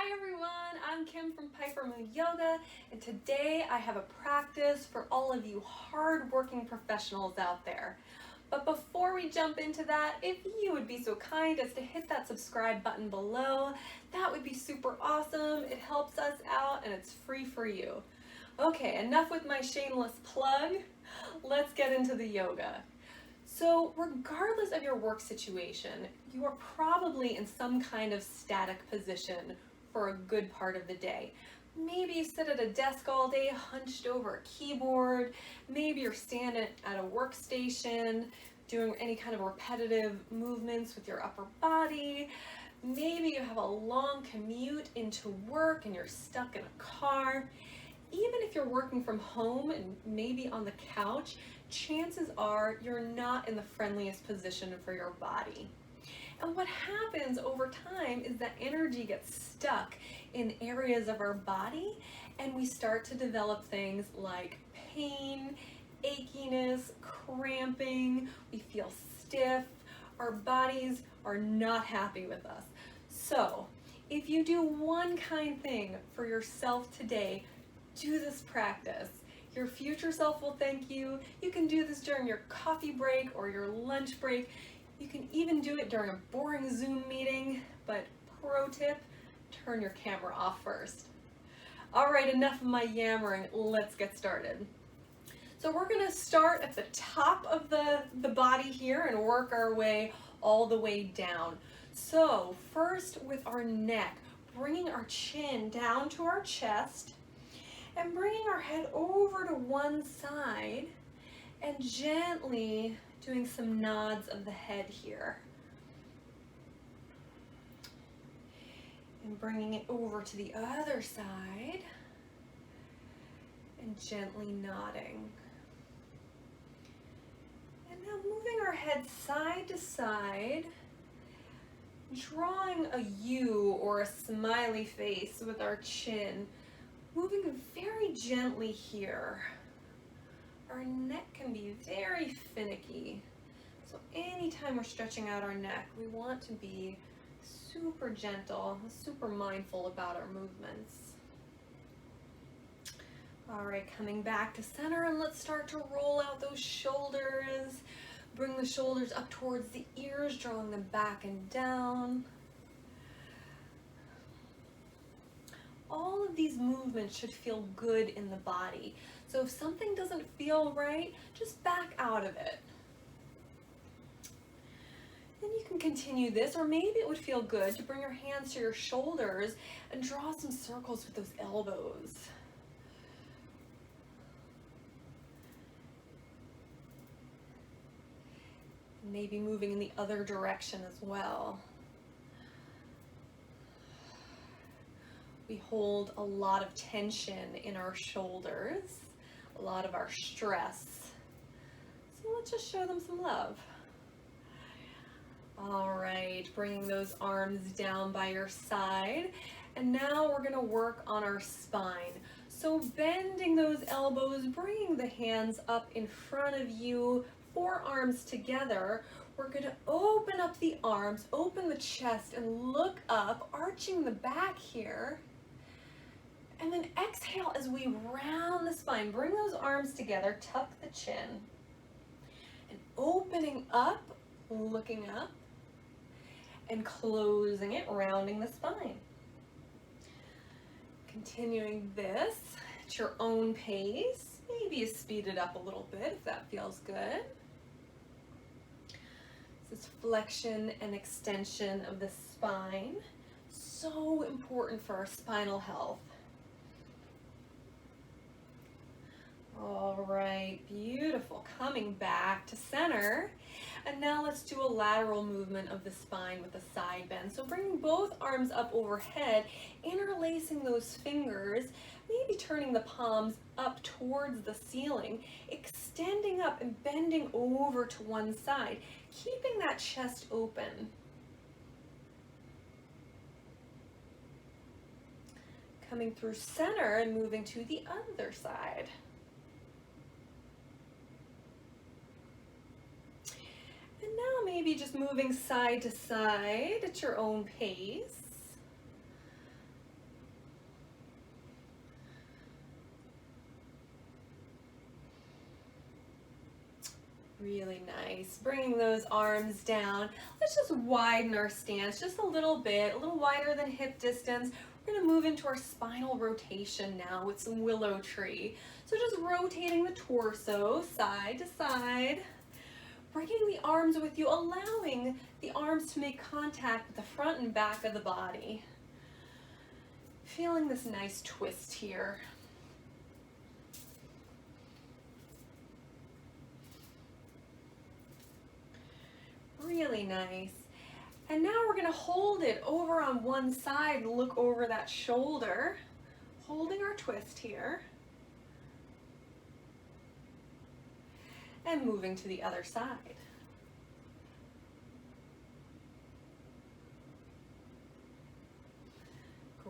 Hi everyone, I'm Kim from Piper Moon Yoga, and today I have a practice for all of you hard-working professionals out there. But before we jump into that, if you would be so kind as to hit that subscribe button below, that would be super awesome. It helps us out and it's free for you. Okay, enough with my shameless plug. Let's get into the yoga. So regardless of your work situation, you are probably in some kind of static position for a good part of the day. Maybe you sit at a desk all day hunched over a keyboard. Maybe you're standing at a workstation doing any kind of repetitive movements with your upper body. Maybe you have a long commute into work and you're stuck in a car. Even if you're working from home and maybe on the couch, chances are you're not in the friendliest position for your body. And what happens over time is that energy gets stuck in areas of our body and we start to develop things like pain, achiness, cramping, we feel stiff, our bodies are not happy with us. So, if you do one kind thing for yourself today, do this practice. Your future self will thank you. You can do this during your coffee break or your lunch break. You can even do it during a boring Zoom meeting, but pro tip, turn your camera off first. All right, enough of my yammering, let's get started. So we're gonna start at the top of the body here and work our way all the way down. So first with our neck, bringing our chin down to our chest and bringing our head over to one side and gently doing some nods of the head here. And bringing it over to the other side and gently nodding. And now moving our head side to side, drawing a U or a smiley face with our chin, moving very gently here. Our neck can be very finicky. So anytime we're stretching out our neck, we want to be super gentle, super mindful about our movements. All right, coming back to center, and let's start to roll out those shoulders. Bring the shoulders up towards the ears, drawing them back and down. All of these movements should feel good in the body. So if something doesn't feel right, just back out of it. Then you can continue this, or maybe it would feel good to bring your hands to your shoulders and draw some circles with those elbows. Maybe moving in the other direction as well. We hold a lot of tension in our shoulders, a lot of our stress. So let's just show them some love. All right, bringing those arms down by your side. And now we're gonna work on our spine. So bending those elbows, bringing the hands up in front of you, forearms together. We're gonna open up the arms, open the chest, and look up, arching the back here. And then exhale as we round the spine. Bring those arms together, tuck the chin. And opening up, looking up, and closing it, rounding the spine. Continuing this at your own pace. Maybe you speed it up a little bit if that feels good. This is flexion and extension of the spine. So important for our spinal health. All right, beautiful. Coming back to center. And now let's do a lateral movement of the spine with a side bend. So bringing both arms up overhead, interlacing those fingers, maybe turning the palms up towards the ceiling, extending up and bending over to one side, keeping that chest open. Coming through center and moving to the other side. And now maybe just moving side to side at your own pace. Really nice. Bringing those arms down. Let's just widen our stance just a little bit, a little wider than hip distance. We're going to move into our spinal rotation now with some willow tree. So just rotating the torso side to side. Bringing the arms with you, allowing the arms to make contact with the front and back of the body. Feeling this nice twist here. Really nice. And now we're going to hold it over on one side and look over that shoulder, holding our twist here. And moving to the other side.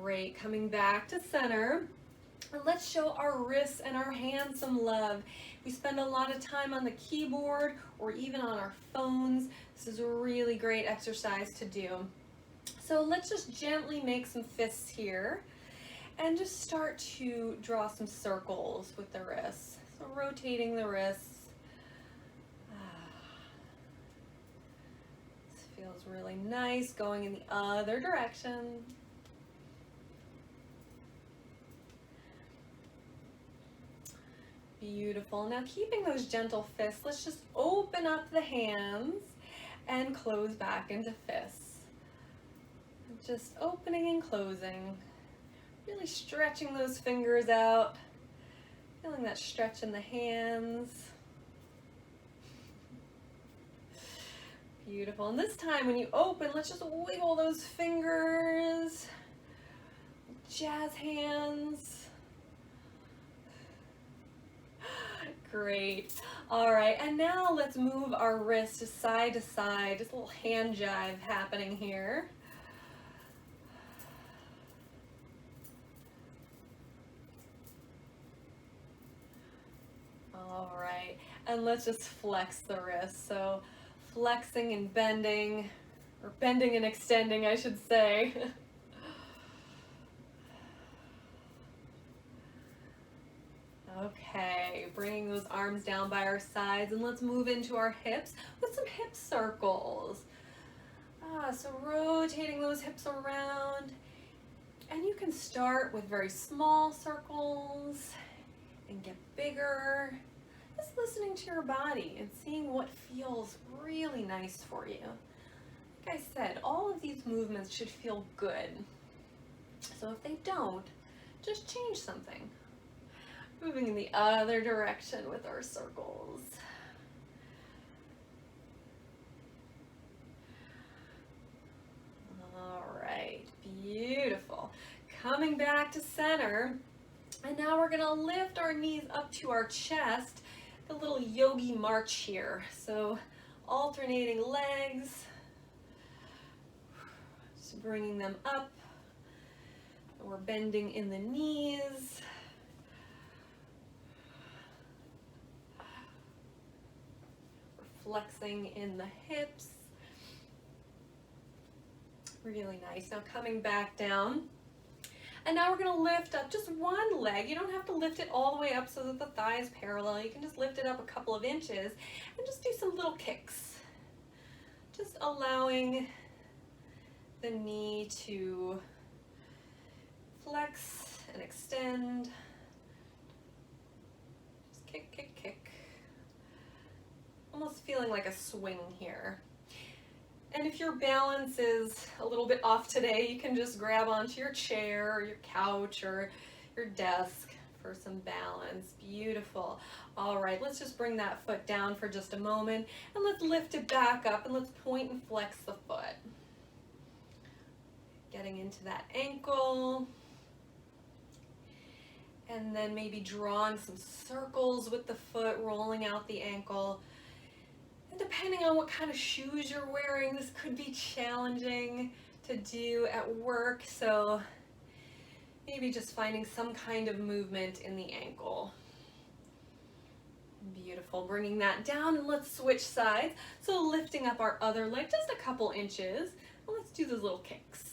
Great, coming back to center. And let's show our wrists and our hands some love. We spend a lot of time on the keyboard or even on our phones. This is a really great exercise to do. So let's just gently make some fists here and just start to draw some circles with the wrists. So rotating the wrists. This feels really nice, going in the other direction. Beautiful. Now keeping those gentle fists, let's just open up the hands and close back into fists. Just opening and closing. Really stretching those fingers out. Feeling that stretch in the hands. Beautiful. And this time when you open, let's just wiggle those fingers. Jazz hands. Great. All right, and now let's move our wrists to side, just a little hand jive happening here. All right, and let's just flex the wrist. So flexing and bending, or bending and extending, I should say. Okay, bringing those arms down by our sides, and let's move into our hips with some hip circles. So rotating those hips around, and you can start with very small circles and get bigger. Just listening to your body and seeing what feels really nice for you. Like I said, all of these movements should feel good. So if they don't, just change something. Moving in the other direction with our circles. All right, beautiful. Coming back to center, and now we're gonna lift our knees up to our chest, a little yogi march here. So alternating legs, just bringing them up. We're bending in the knees. Flexing in the hips. Really nice. Now coming back down. And now we're going to lift up just one leg. You don't have to lift it all the way up so that the thigh is parallel. You can just lift it up a couple of inches and just do some little kicks. Just allowing the knee to flex and extend. Just kick, kick, kick. Almost feeling like a swing here. And if your balance is a little bit off today, you can just grab onto your chair or your couch or your desk for some balance. Beautiful. All right, let's just bring that foot down for just a moment and let's lift it back up and let's point and flex the foot. Getting into that ankle. And then maybe drawing some circles with the foot, rolling out the ankle. And depending on what kind of shoes you're wearing, this could be challenging to do at work. So maybe just finding some kind of movement in the ankle. Beautiful. Bringing that down, and let's switch sides. So lifting up our other leg just a couple inches. And let's do those little kicks.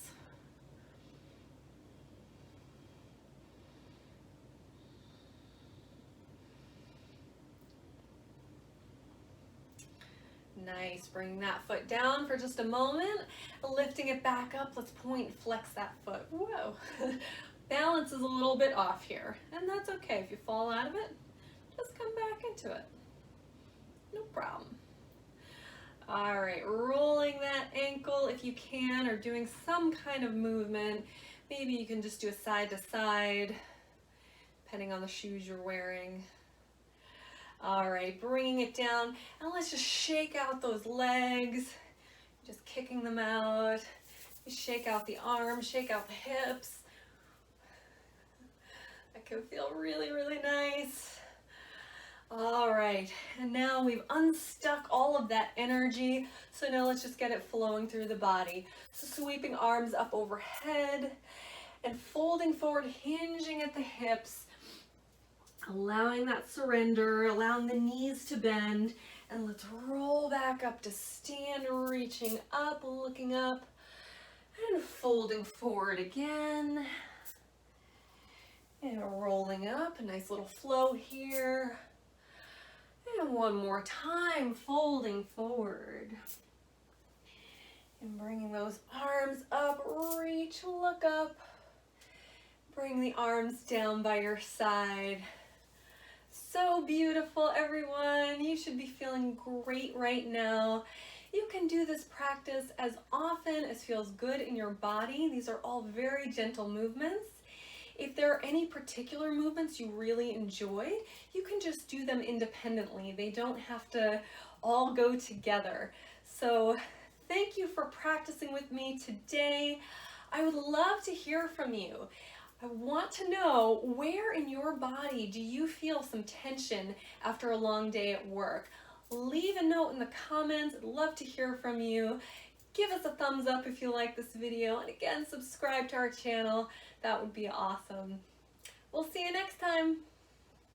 Nice, bring that foot down for just a moment, lifting it back up. Let's point and flex that foot. Whoa, balance is a little bit off here, and that's okay. If you fall out of it, just come back into it. No problem. All right, rolling that ankle if you can, or doing some kind of movement. Maybe you can just do a side to side, depending on the shoes you're wearing. All right, bringing it down, and let's just shake out those legs, just kicking them out. Shake out the arms, shake out the hips. That can feel really, really nice. All right, and now we've unstuck all of that energy, so now let's just get it flowing through the body. So sweeping arms up overhead and folding forward, hinging at the hips, allowing that surrender, allowing the knees to bend, and let's roll back up to stand, reaching up, looking up, and folding forward again, and rolling up, a nice little flow here. And one more time, folding forward. And bringing those arms up, reach, look up. Bring the arms down by your side. So beautiful, everyone. You should be feeling great right now. You can do this practice as often as feels good in your body. These are all very gentle movements. If there are any particular movements you really enjoy, you can just do them independently. They don't have to all go together. So thank you for practicing with me today. I would love to hear from you. I want to know, where in your body do you feel some tension after a long day at work? Leave a note in the comments. I'd love to hear from you. Give us a thumbs up if you like this video, and again, subscribe to our channel. That would be awesome. We'll see you next time.